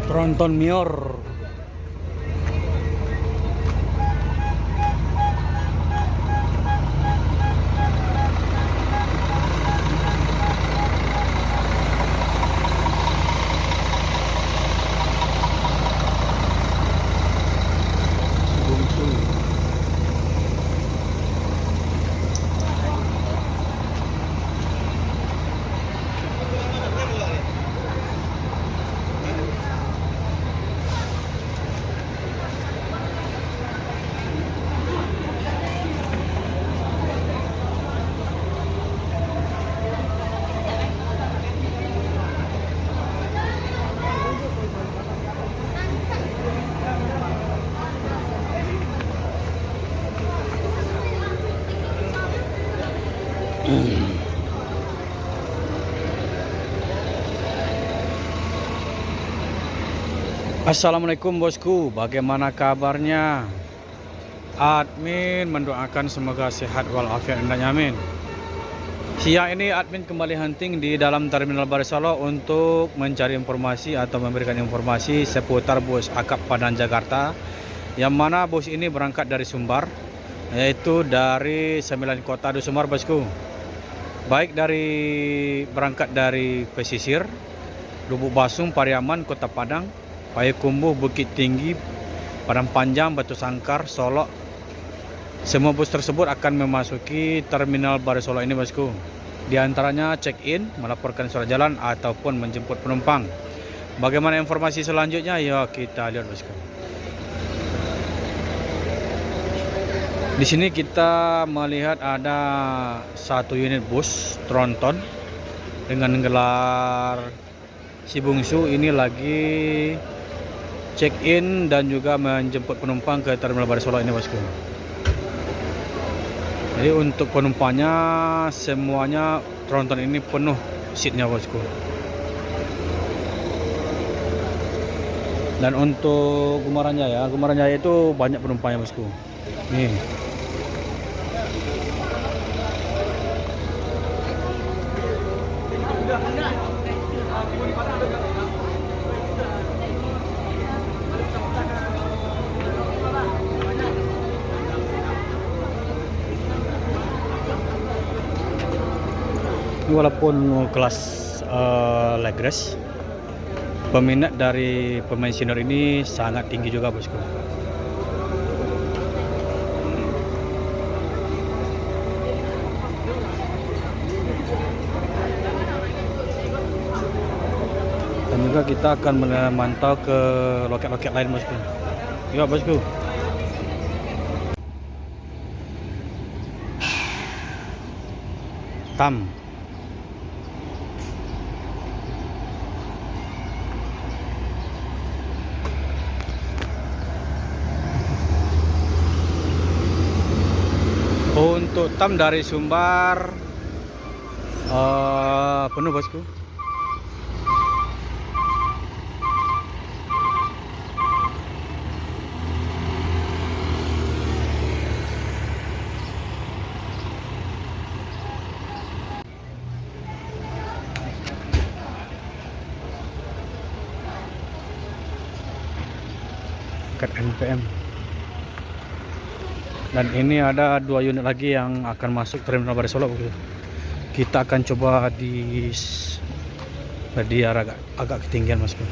Tronton Mior. Assalamualaikum bosku, bagaimana kabarnya? Admin mendoakan semoga sehat walafiat hendaknya, amin. Siang ini admin kembali hunting di dalam Terminal Barisolo untuk mencari informasi atau memberikan informasi seputar bus akap Padang Jakarta, yang mana bus ini berangkat dari Sumbar, yaitu dari 9 kota di Sumbar bosku. Baik berangkat dari pesisir, Lubuk Basung, Pariaman, Kota Padang, Payakumbuh, Bukit Tinggi, Padang Panjang, Batu Sangkar, Solok. Semua bus tersebut akan memasuki Terminal Barisolo ini bosku. Di antaranya check-in, melaporkan surat jalan ataupun menjemput penumpang. Bagaimana informasi selanjutnya? Ya kita lihat bosku. Di sini kita melihat ada satu unit bus tronton dengan gelar Si Bungsu, ini lagi check-in dan juga menjemput penumpang ke Terminal Barisolo ini bosku. Jadi untuk penumpangnya semuanya tronton ini penuh seatnya bosku. Dan untuk Gumaran Jaya itu banyak penumpangnya bosku. Nih. Walaupun kelas Legres, peminat dari pemain senior ini sangat tinggi juga bosku. Dan juga kita akan memantau ke loket-loket lain bosku. Yuk bosku. Tam. Untuk Tam dari Sumbar penuh bosku. Kat NPM. Dan ini ada 2 unit lagi yang akan masuk Terminal Barisolo. Kita akan coba di Jadi agak ketinggian bosku.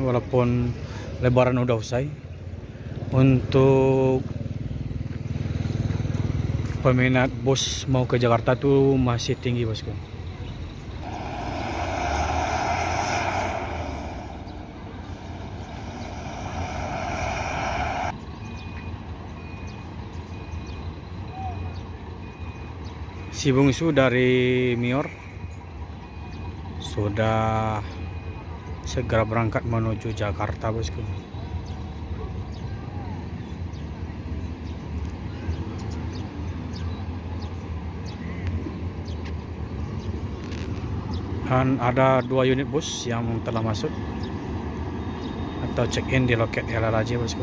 Walaupun lebaran udah usai, untuk peminat bus mau ke Jakarta tuh masih tinggi bosku. Si bungsu dari Mior sudah segera berangkat menuju Jakarta bosku. Dan ada 2 unit bus yang telah masuk atau check-in di loket LLAJ bosku.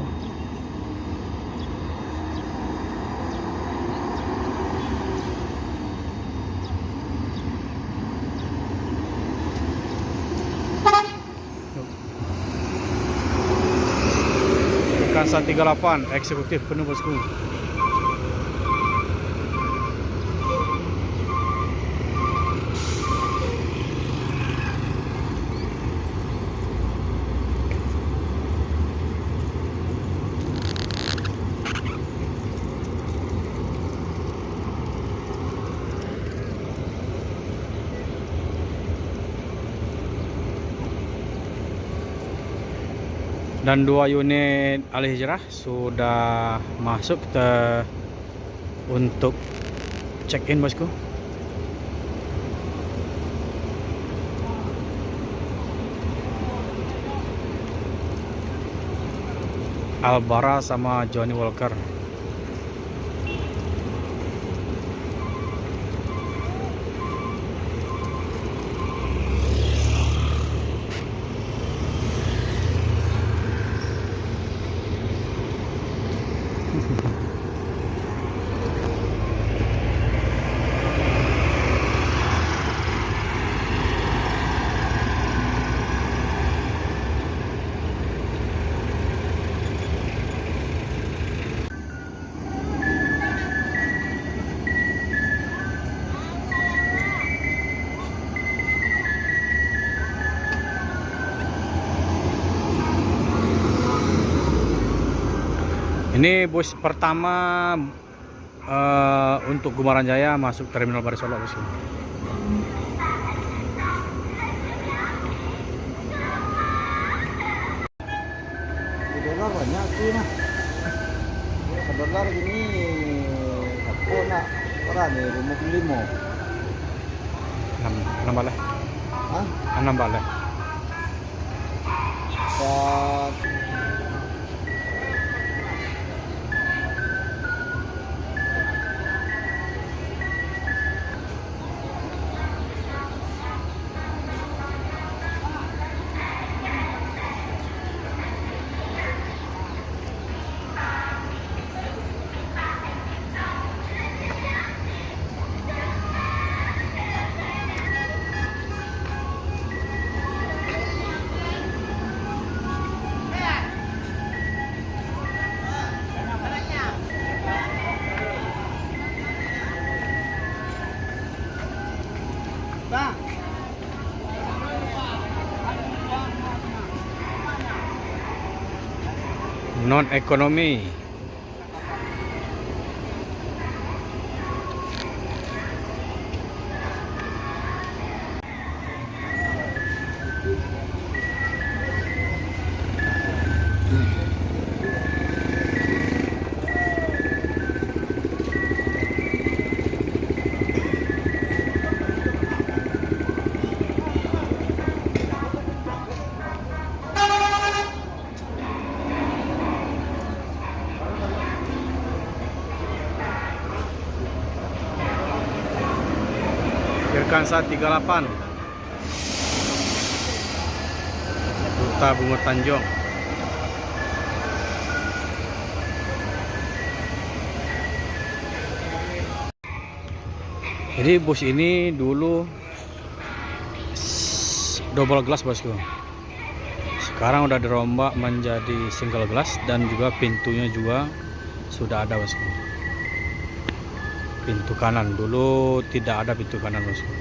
Kansa 38 eksekutif penuh bosku. Dan 2 unit Al Hijrah sudah masuk untuk check-in bosku. Albara sama Johnny Walker. Ini bus pertama untuk Gumaran Jaya masuk Terminal Baru Solo bosku. Dolar banyak tuh nah. Dolar gini satu nak orang ni 55. 6 balik. Hah? 6 balik. Dan Non ekonomi. Kansa 38 Duta Bungur Tanjung. Jadi bus ini dulu double glass bosku. Sekarang udah dirombak menjadi single glass dan juga pintunya juga sudah ada bosku. Pintu kanan dulu tidak ada pintu kanan bosku.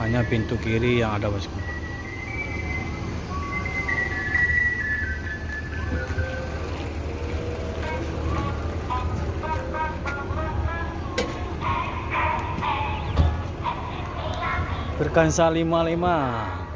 Hanya pintu kiri yang ada bosku. Berkansa 55.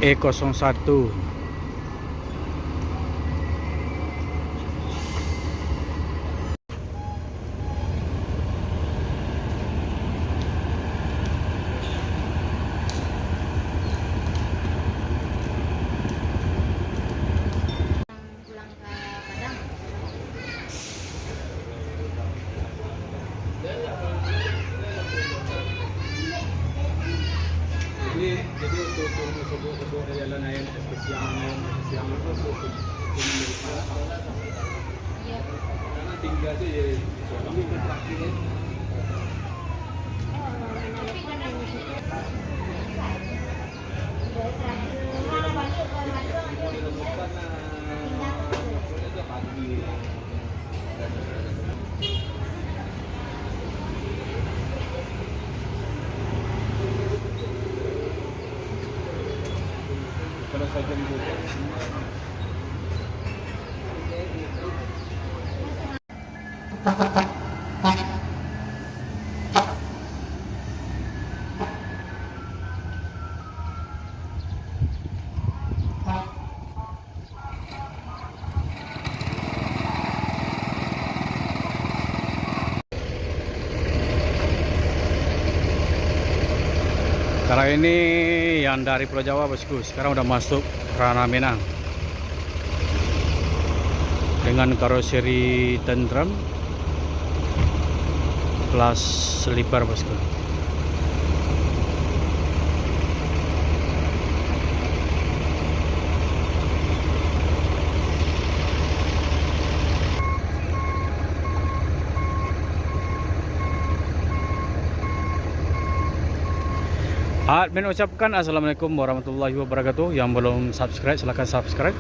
E01. Pulang ke Padang. Jadi untuk sebut jalan air kesiangan itu Iya. karena tinggal sih ya ini praktiknya. Tapi kan yang di situ. Mana masuk ke Kalau saya buka Kalau ini yang dari Pulau Jawa bosku, sekarang udah masuk ranah Minang dengan karoseri tentram plus sleeper bosku. Admin ucapkan assalamualaikum warahmatullahi wabarakatuh. Yang belum subscribe silahkan subscribe,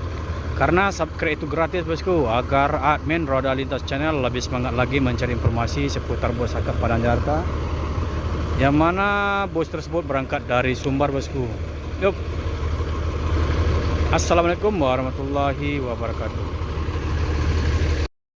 karena subscribe itu gratis bosku, agar admin Roda Lintas Channel lebih semangat lagi mencari informasi seputar bus akap Padang Jakarta, yang mana bus tersebut berangkat dari Sumbar bosku. Yup. Assalamualaikum warahmatullahi wabarakatuh.